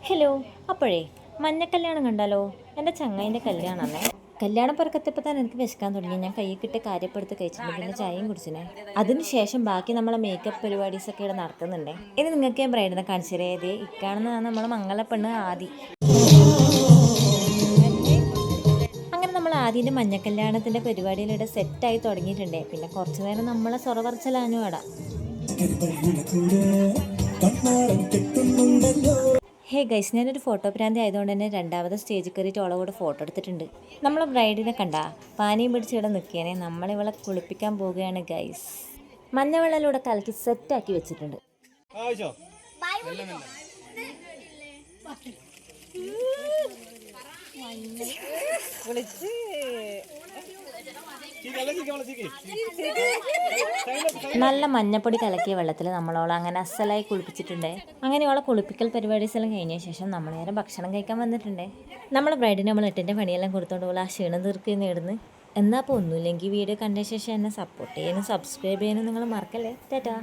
Hello. അപ്പോഴേ മഞ്ഞക്കല്യാണം കണ്ടാലോ? എൻ്റെ ചങ്ങായിൻ്റെ കല്യാണമേ. കല്യാണം പുറക്കെത്തിയപ്പോൾ തന്നെ എനിക്ക് വിശക്കാൻ തുടങ്ങി. ഞാൻ കൈ കിട്ടി കാര്യപ്പെടുത്ത് കഴിച്ചിട്ടുണ്ട്, പിന്നെ ചായയും കുടിച്ചിനെ. അതിനുശേഷം ബാക്കി നമ്മളെ മേക്കപ്പ് പരിപാടീസൊക്കെ ഇവിടെ നടക്കുന്നുണ്ട്. ഇനി നിങ്ങൾക്ക് ഞാൻ ബ്രൈഡിനെ കാണിച്ചു തരാം. ഇക്കാണെന്നാണ് നമ്മളെ മംഗലപ്പെണ്ണ് ആദി. അങ്ങനെ നമ്മൾ ആദ്യൻ്റെ മഞ്ഞക്കല്യാണത്തിൻ്റെ പരിപാടിയിലിവിടെ സെറ്റായി തുടങ്ങിയിട്ടുണ്ട്. പിന്നെ കുറച്ച് നേരം നമ്മളെ സൊറ അവിടെ. ഹേ ഗൈസ്, ഞാനൊരു ഫോട്ടോ ഭ്രാന്തി ആയതുകൊണ്ട് തന്നെ രണ്ടാമത് സ്റ്റേജിൽ കയറിയിട്ട് ഓളെ കൂടെ ഫോട്ടോ എടുത്തിട്ടുണ്ട്. നമ്മളെ ബ്രൈഡിനെ കണ്ടാ പാനിയും പിടിച്ച് ഇവിടെ നിൽക്കുകയാണെ നമ്മളിവളെ കുളിപ്പിക്കാൻ പോവുകയാണ് ഗൈസ്. മഞ്ഞവെള്ളയിലൂടെ കലക്കി സെറ്റാക്കി വെച്ചിട്ടുണ്ട്. നല്ല മഞ്ഞപ്പൊടി കലക്കിയ വെള്ളത്തിൽ നമ്മളോളെ അങ്ങനെ അസലായി കുളിപ്പിച്ചിട്ടുണ്ട്. അങ്ങനെ ഓളെ കുളിപ്പിക്കൽ പരിപാടീസ് എല്ലാം കഴിഞ്ഞ ശേഷം നമ്മൾ നേരെ ഭക്ഷണം കഴിക്കാൻ വന്നിട്ടുണ്ട്. നമ്മളെ ബ്രൈഡിന് നമ്മൾ 8ൻ്റെ പണിയെല്ലാം കൊടുത്തോണ്ട് പോലെ ആ ക്ഷീണം തീർക്കുക നേടുന്നു. എന്നാൽ അപ്പോൾ ഒന്നുമില്ലെങ്കിൽ വീഡിയോ കണ്ട ശേഷം എന്നെ സപ്പോർട്ട് ചെയ്യാനും സബ്സ്ക്രൈബ് ചെയ്യാനും നിങ്ങൾ മറക്കല്ലേ. ടാറ്റാ.